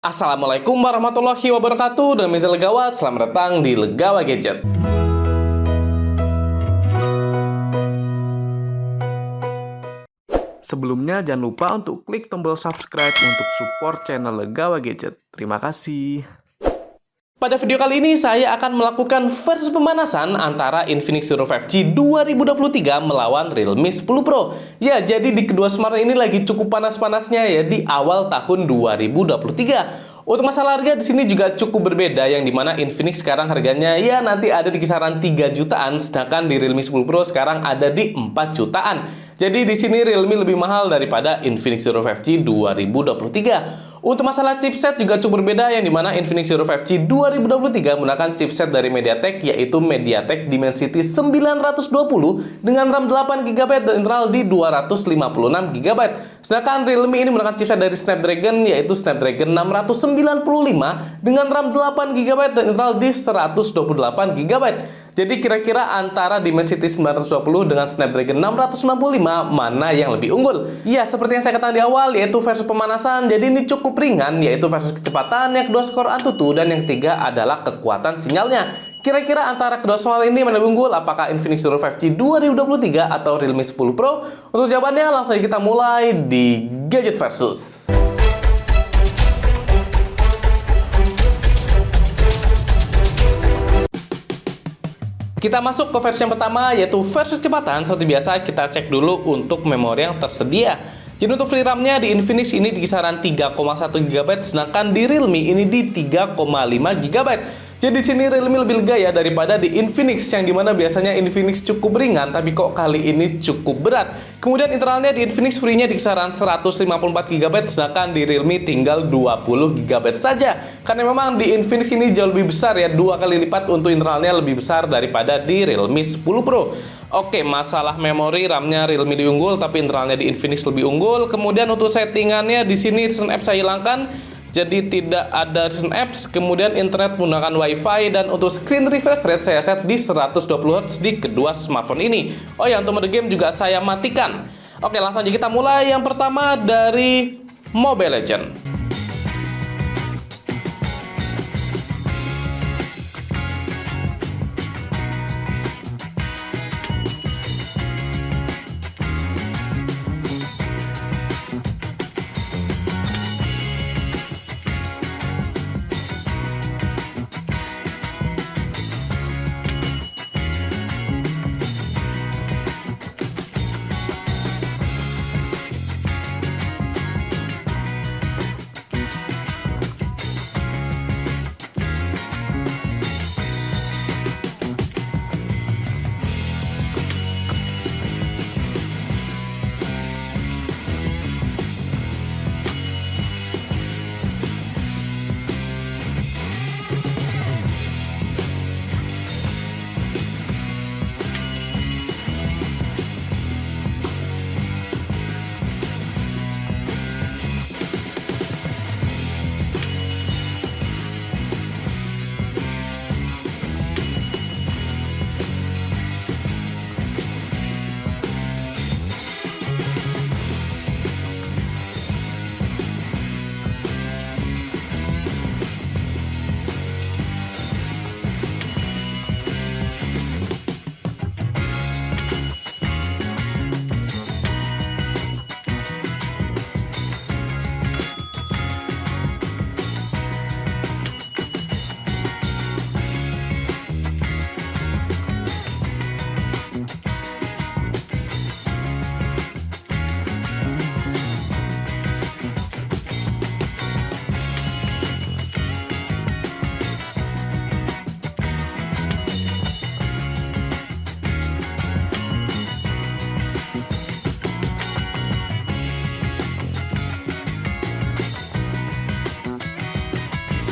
Assalamualaikum warahmatullahi wabarakatuh. Dengan Misal Legawa, selamat datang di Legawa Gadget. Sebelumnya jangan lupa untuk klik tombol subscribe untuk support channel Legawa Gadget. Terima kasih. Pada video kali ini saya akan melakukan versus pemanasan antara Infinix Zero 5G 2023 melawan Realme 10 Pro. Ya, jadi di kedua smartphone ini lagi cukup panas-panasnya ya di awal tahun 2023. Untuk masalah harga di sini juga cukup berbeda, yang dimana Infinix sekarang harganya ya nanti ada di kisaran 3 jutaan, sedangkan di Realme 10 Pro sekarang ada di 4 jutaan. Jadi di sini Realme lebih mahal daripada Infinix Zero 5G 2023. Untuk masalah chipset juga cukup berbeda, yang dimana Infinix Zero 5G 2023 menggunakan chipset dari MediaTek, yaitu MediaTek Dimensity 920 dengan RAM 8GB dan internal di 256GB. Sedangkan Realme ini menggunakan chipset dari Snapdragon, yaitu Snapdragon 695 dengan RAM 8GB dan internal di 128GB. Jadi kira-kira antara Dimensity 920 dengan Snapdragon 695 mana yang lebih unggul? Ya, seperti yang saya katakan di awal, yaitu versus pemanasan. Jadi ini cukup ringan, yaitu versus kecepatan, yang kedua skor Antutu, dan yang ketiga adalah kekuatan sinyalnya. Kira-kira antara kedua soal ini mana lebih unggul? Apakah Infinix Zero 5G 2023 atau Realme 10 Pro? Untuk jawabannya langsung kita mulai di Gadget Versus. Kita masuk ke versi yang pertama, yaitu versi kecepatan. Seperti biasa, kita cek dulu untuk memori yang tersedia. Jadi untuk free RAM-nya di Infinix ini di kisaran 3,1GB, sedangkan di Realme ini di 3,5GB. Jadi di sini Realme lebih lega ya daripada di Infinix, yang dimana biasanya Infinix cukup ringan, tapi kok kali ini cukup berat. Kemudian internalnya di Infinix free-nya di kisaran 154GB, sedangkan di Realme tinggal 20GB saja. Karena memang di Infinix ini jauh lebih besar ya, 2 kali lipat untuk internalnya lebih besar daripada di Realme 10 Pro. Oke, masalah memori RAM-nya Realme lebih unggul, tapi internalnya di Infinix lebih unggul. Kemudian untuk settingannya di sini recent apps saya hilangkan. Jadi tidak ada recent apps, kemudian internet menggunakan wifi, dan untuk screen refresh rate saya set di 120Hz di kedua smartphone ini. Oh ya, untuk mode game juga saya matikan. Oke, langsung aja kita mulai. Yang pertama dari Mobile Legends.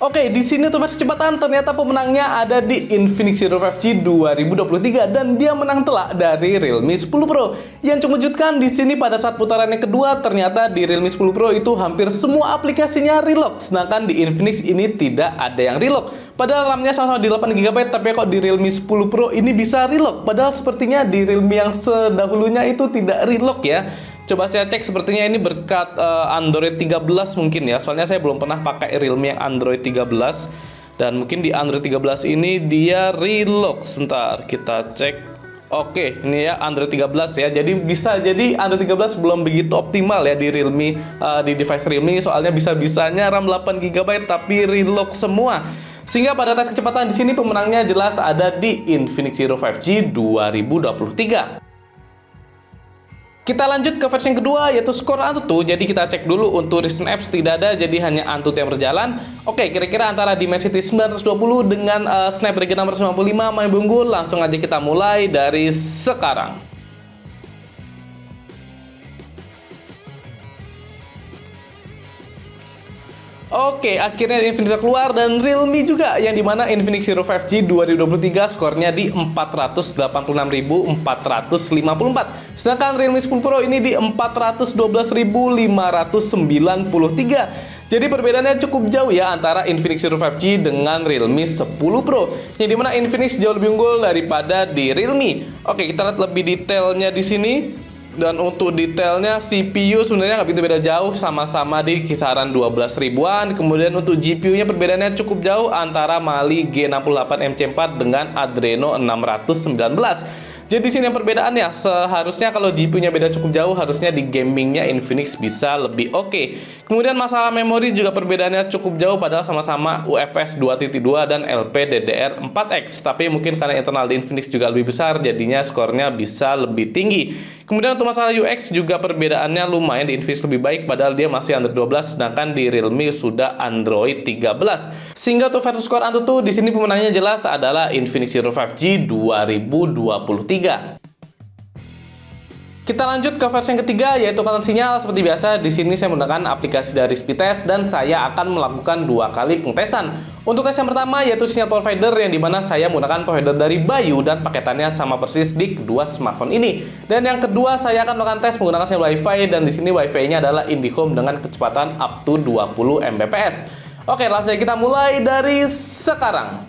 Oke, di sini untuk versi kecepatan ternyata pemenangnya ada di Infinix Zero 5G 2023, dan dia menang telak dari Realme 10 Pro. Yang cukup mengejutkan di sini pada saat putaran yang kedua, ternyata di Realme 10 Pro itu hampir semua aplikasinya relock, sedangkan di Infinix ini tidak ada yang relock. Padahal RAM-nya sama-sama di 8GB, tapi kok di Realme 10 Pro ini bisa relock, padahal sepertinya di Realme yang sedahulunya itu tidak relock ya. Coba saya cek, sepertinya ini berkat Android 13 mungkin ya. Soalnya saya belum pernah pakai Realme yang Android 13. Dan mungkin di Android 13 ini dia relock. Sebentar, kita cek. Oke, ini ya Android 13 ya. Jadi bisa jadi Android 13 belum begitu optimal ya di Realme, di device Realme. Soalnya bisa-bisanya RAM 8 GB tapi relock semua. Sehingga pada tes kecepatan di sini pemenangnya jelas ada di Infinix Zero 5G 2023. Kita lanjut ke versi yang kedua, yaitu skor Antutu. Jadi kita cek dulu untuk recent apps tidak ada, jadi hanya Antutu yang berjalan. Oke, kira-kira antara Dimensity 920 dengan Snapdragon 655 mana yang unggul? Langsung aja kita mulai dari sekarang. Oke, akhirnya Infinix keluar dan Realme juga, yang dimana Infinix Zero 5G 2023 skornya di 486.454. Sedangkan Realme 10 Pro ini di 412.593. Jadi perbedaannya cukup jauh ya antara Infinix Zero 5G dengan Realme 10 Pro, yang dimana Infinix jauh lebih unggul daripada di Realme. Oke, kita lihat lebih detailnya di sini. Dan untuk detailnya CPU sebenarnya nggak begitu beda jauh, sama-sama di kisaran 12 ribuan. Kemudian untuk GPU-nya perbedaannya cukup jauh antara Mali G68 MC4 dengan Adreno 619. Jadi di sini yang perbedaannya, seharusnya kalau GPU-nya beda cukup jauh, harusnya di gamingnya Infinix bisa lebih oke. Kemudian masalah memori juga perbedaannya cukup jauh, padahal sama-sama UFS 2.2 dan LPDDR4X. Tapi mungkin karena internal di Infinix juga lebih besar, jadinya skornya bisa lebih tinggi. Kemudian untuk masalah UX juga perbedaannya lumayan, di Infinix lebih baik, padahal dia masih Android 12, sedangkan di Realme sudah Android 13. Sehingga untuk versus skor Antutu di sini pemenangnya jelas adalah Infinix Zero 5G 2023. Kita lanjut ke versi yang ketiga, yaitu konten sinyal. Seperti biasa, di sini saya menggunakan aplikasi dari Speedtest dan saya akan melakukan 2 kali pengetesan. Untuk tes yang pertama yaitu sinyal provider, yang dimana saya menggunakan provider dari Bayu dan paketannya sama persis di kedua smartphone ini. Dan yang kedua saya akan melakukan tes menggunakan sinyal WiFi, dan di sini WiFi-nya adalah IndiHome dengan kecepatan up to 20 Mbps. Oke, langsung saja kita mulai dari sekarang.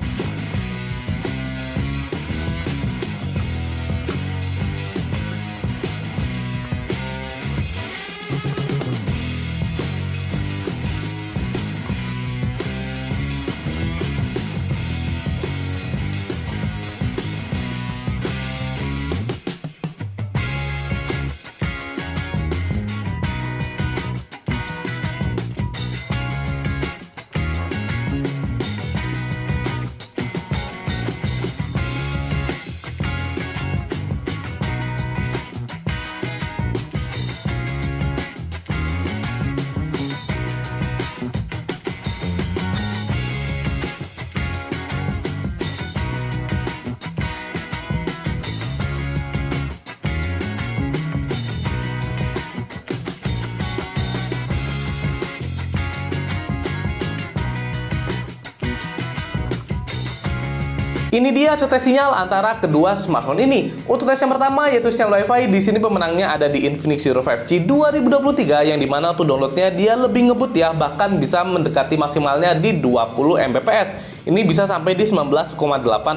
Ini dia tes sinyal antara kedua smartphone ini. Untuk tes yang pertama yaitu sinyal WiFi, di sini pemenangnya ada di Infinix Zero 5G 2023, yang dimana untuk downloadnya dia lebih ngebut ya, bahkan bisa mendekati maksimalnya di 20 Mbps. Ini bisa sampai di 19,8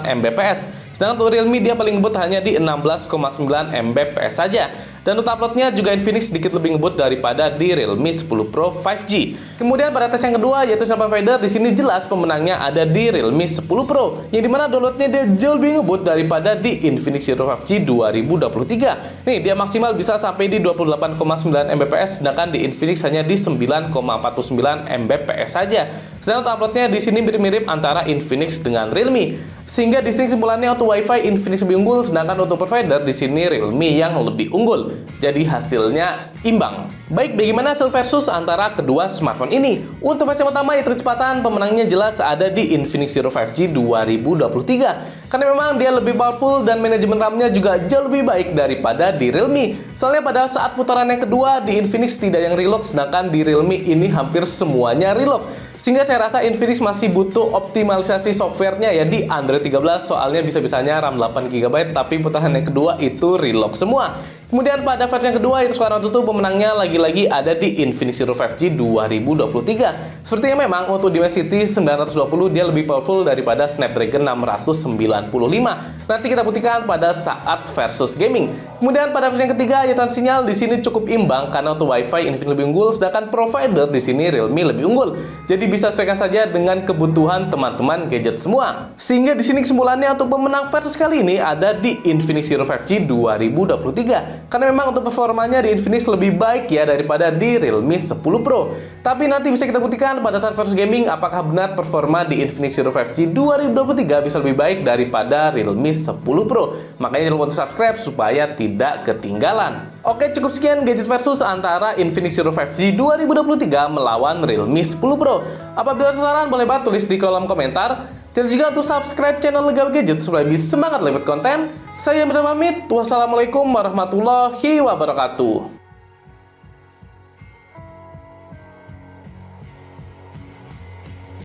Mbps. Sedangkan untuk Realme dia paling ngebut hanya di 16,9 Mbps saja. Dan untuk uploadnya juga Infinix sedikit lebih ngebut daripada di Realme 10 Pro 5G. Kemudian pada tes yang kedua yaitu sinyal provider, di sini jelas pemenangnya ada di Realme 10 Pro, yang dimana downloadnya dia jauh lebih ngebut daripada di Infinix Zero 5G 2023. Nih, dia maksimal bisa sampai di 28,9 Mbps, sedangkan di Infinix hanya di 9,49 Mbps saja. Sedangkan untuk uploadnya di sini mirip-mirip antara Infinix dengan Realme. Sehingga di sini kesimpulannya untuk WiFi Infinix lebih unggul, sedangkan untuk provider di sini Realme yang lebih unggul. Jadi hasilnya imbang. Baik, bagaimana hasil versus antara kedua smartphone ini? Untuk versi pertama yaitu kecepatan, pemenangnya jelas ada di Infinix Zero 5G 2023. Karena memang dia lebih powerful dan manajemen RAM-nya juga jauh lebih baik daripada di Realme. Soalnya pada saat putaran yang kedua di Infinix tidak yang relock, sedangkan di Realme ini hampir semuanya relock. Sehingga saya rasa Infinix masih butuh optimalisasi softwarenya ya di Android 13, soalnya bisa-bisanya RAM 8 GB tapi putaran yang kedua itu relock semua. Kemudian pada versi yang kedua yaitu sekarang tutup, pemenangnya lagi-lagi ada di Infinix Zero 5G 2023. Sepertinya memang untuk Dimensity 920 dia lebih powerful daripada Snapdragon 695. Nanti kita buktikan pada saat versus gaming. Kemudian pada versi yang ketiga, jatuhan sinyal di sini cukup imbang karena untuk WiFi Infinix lebih unggul, sedangkan provider di sini Realme lebih unggul. Jadi bisa sesuaikan saja dengan kebutuhan teman-teman gadget semua. Sehingga di sini kesimpulannya untuk pemenang versus kali ini ada di Infinix Hero 5G 2023. Karena memang untuk performanya di Infinix lebih baik ya daripada di Realme 10 Pro. Tapi nanti bisa kita buktikan pada saat versus gaming apakah benar performa di Infinix Hero 5G 2023 bisa lebih baik daripada Realme 10 Pro. Makanya jangan lupa untuk subscribe supaya tidak ketinggalan. Oke, cukup sekian gadget versus antara Infinix Hero 5G 2023 melawan Realme 10 Pro. Apabila ada saran boleh banget tulis di kolom komentar. Jangan juga untuk subscribe channel Legawa Gadget supaya lebih semangat lewat konten. Saya pamit. Wassalamualaikum warahmatullahi wabarakatuh.